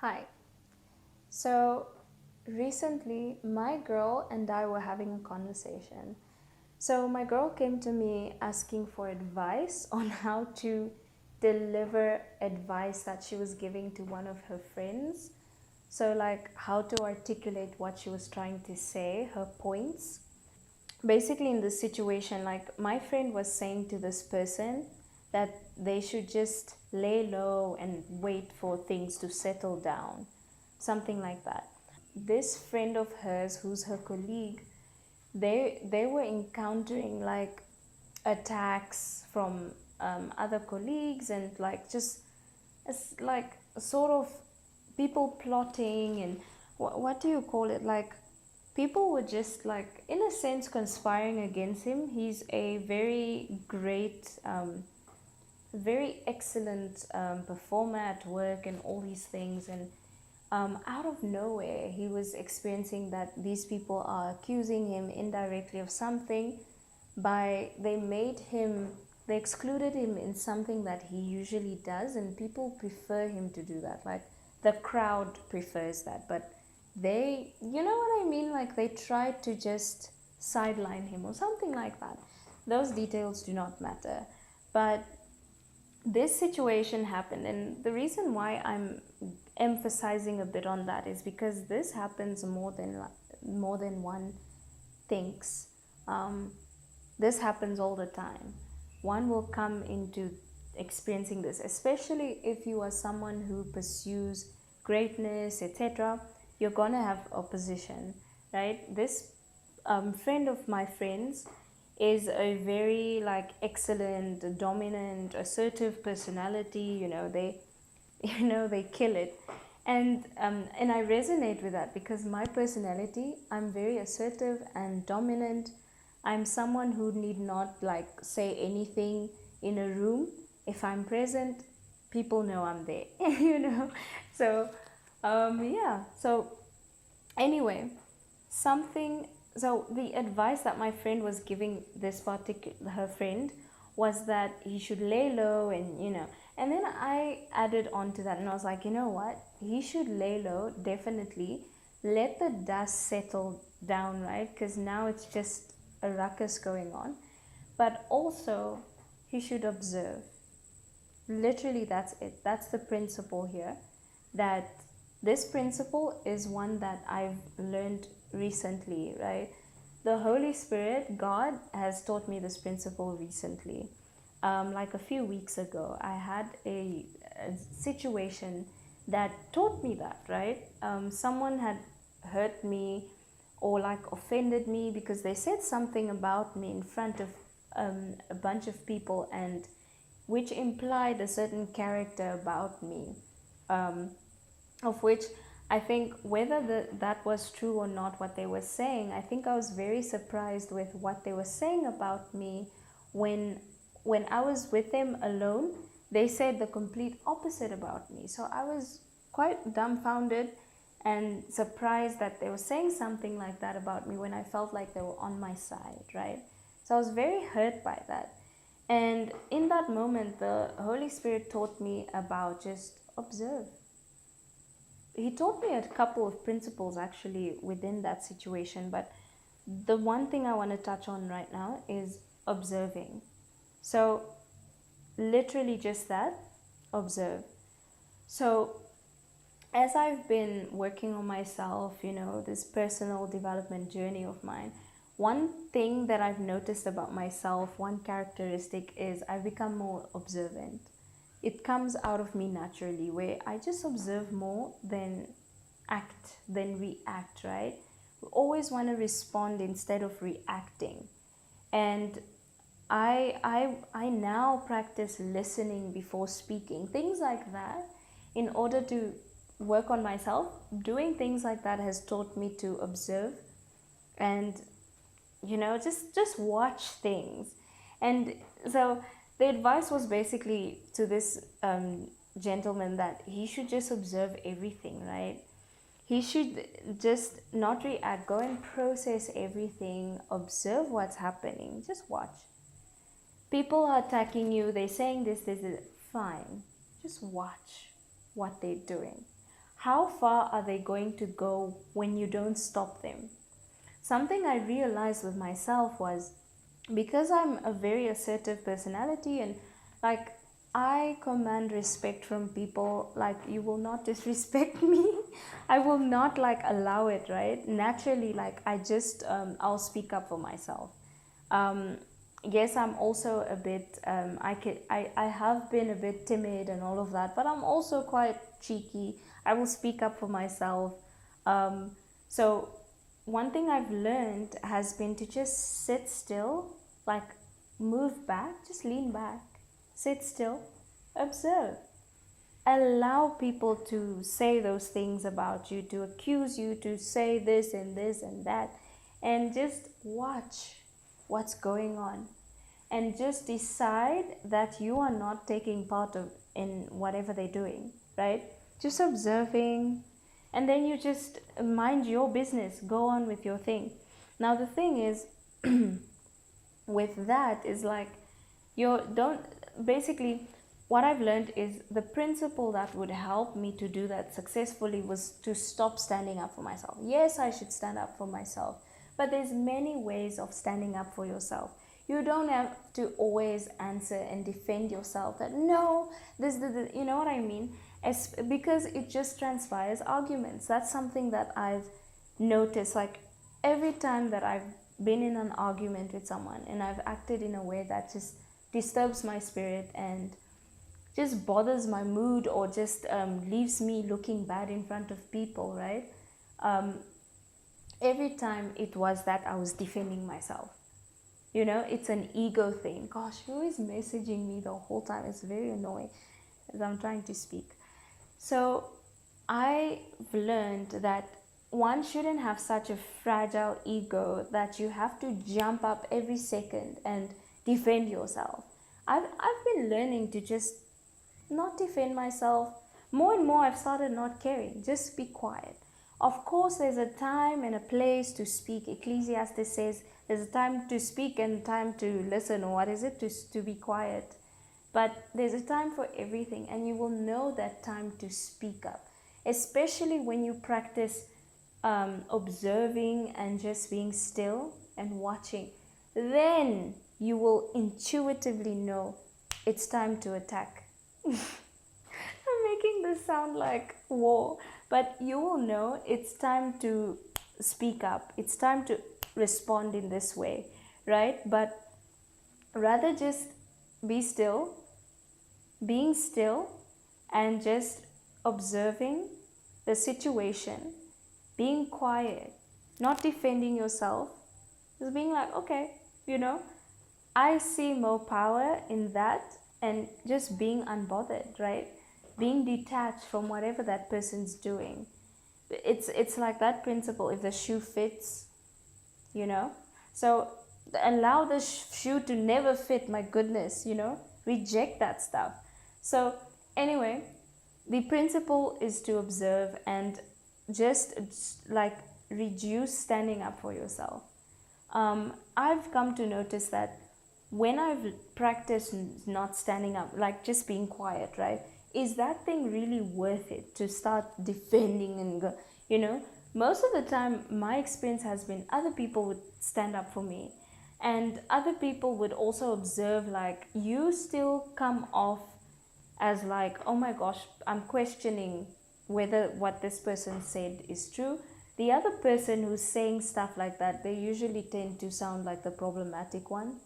Hi. So recently, my girl and I were having a conversation. So my girl came to me asking for advice on how to deliver advice that she was giving to one of her friends. So, like, how to articulate what she was trying to say, her points. Basically, in this situation, like, my friend was saying to this person that they should just lay low and wait for things to settle down, something like that. This friend of hers, who's her colleague, they were encountering like attacks from other colleagues, and like just it's like sort of people plotting, and what do you call it, like people were just like in a sense conspiring against him. He's a very great very excellent performer at work and all these things, and out of nowhere he was experiencing that these people are accusing him indirectly of something. By they excluded him in something that he usually does, and people prefer him to do that, like the crowd prefers that, but they, you know what I mean, like they tried to just sideline him or something like that. Those details do not matter, but this situation happened, and the reason why I'm emphasizing a bit on that is because this happens more than one thinks. um, this happens all the time. One will come into experiencing this, especially if you are someone who pursues greatness, etc. You're gonna have opposition, right? This friend of my friends is a very like excellent, dominant, assertive personality. They they kill it. And I resonate with that because my personality, I'm very assertive and dominant. I'm someone who need not like say anything in a room. If I'm present, people know I'm there. So yeah. So anyway, something so the advice that my friend was giving this particular her friend was that he should lay low, and then I added on to that, and I was like, you know what, he should lay low, definitely. Let the dust settle down, right? Because now it's just a ruckus going on. But also, he should observe. Literally, that's it. That's the principle here. That this principle is one that I've learned recently, right? The Holy Spirit, God, has taught me this principle recently. Like a few weeks ago, I had a situation that taught me that, right? Someone had hurt me or like offended me because they said something about me in front of a bunch of people, and which implied a certain character about me, um, of which I think whether that was true or not, what they were saying, I think I was very surprised with what they were saying about me. When I was with them alone, they said the complete opposite about me. So I was quite dumbfounded and surprised that they were saying something like that about me when I felt like they were on my side, right? So I was very hurt by that. And in that moment, the Holy Spirit taught me about just observe. He taught me a couple of principles actually within that situation, but the one thing I want to touch on right now is observing. So, literally just that, observe. So, as I've been working on myself, this personal development journey of mine, one thing that I've noticed about myself, one characteristic is I've become more observant. It comes out of me naturally, where I just observe more than react, right? We always want to respond instead of reacting. And I now practice listening before speaking, things like that, in order to work on myself. Doing things like that has taught me to observe and just watch things. And so the advice was basically to this gentleman that he should just observe everything, right? He should just not react, go and process everything, observe what's happening, just watch. People are attacking you, they're saying this, fine. Just watch what they're doing. how far are they going to go when you don't stop them? Something I realized with myself was, because I'm a very assertive personality, and like I command respect from people, like you will not disrespect me. I will not like allow it, right? Naturally, like I just I'll speak up for myself. um, yes, I'm also a bit I have been a bit timid and all of that, but I'm also quite cheeky. I will speak up for myself. So one thing I've learned has been to just sit still, like move back, just lean back, sit still, observe, allow people to say those things about you, to accuse you, to say this and that, and just watch what's going on, and just decide that you are not taking part of in whatever they're doing, right? Just observing, and then you just mind your business, go on with your thing. Now the thing is, with that is like, you don't, basically what I've learned is the principle that would help me to do that successfully was to stop standing up for myself. Yes, I should stand up for myself, but there's many ways of standing up for yourself. You don't have to always answer and defend yourself that no, this you know what I mean? Because it just transpires arguments. That's something that I've noticed. Like every time that I've been in an argument with someone and I've acted in a way that just disturbs my spirit and just bothers my mood, or just leaves me looking bad in front of people, right? Um, every time it was that I was defending myself. You know, it's an ego thing. Gosh, who is messaging me the whole time? It's very annoying as I'm trying to speak. So I've learned that one shouldn't have such a fragile ego that you have to jump up every second and defend yourself. I've been learning to just not defend myself. More and more, I've started not caring. Just be quiet. Of course, there's a time and a place to speak. Ecclesiastes says there's a time to speak and time to listen, or what is it? To be quiet. But there's a time for everything, and you will know that time to speak up, especially when you practice observing and just being still and watching. Then you will intuitively know it's time to attack. I'm making this sound like war, but you will know it's time to speak up. It's time to respond in this way, right? But rather just be still, being still, and just observing the situation, being quiet, not defending yourself, just being like, okay, you know, I see more power in that, and just being unbothered, right? Being detached from whatever that person's doing. It's like that principle, if the shoe fits, you know. So allow the shoe to never fit, my goodness, you know, reject that stuff. So anyway, the principle is to observe and just like reduce standing up for yourself. I've come to notice that when I've practiced not standing up, like just being quiet, right? Is that thing really worth it to start defending and go, you know? Most of the time, my experience has been other people would stand up for me, and other people would also observe, like, you still come off as like, oh my gosh, I'm questioning whether what this person said is true. The other person who's saying stuff like that, they usually tend to sound like the problematic one.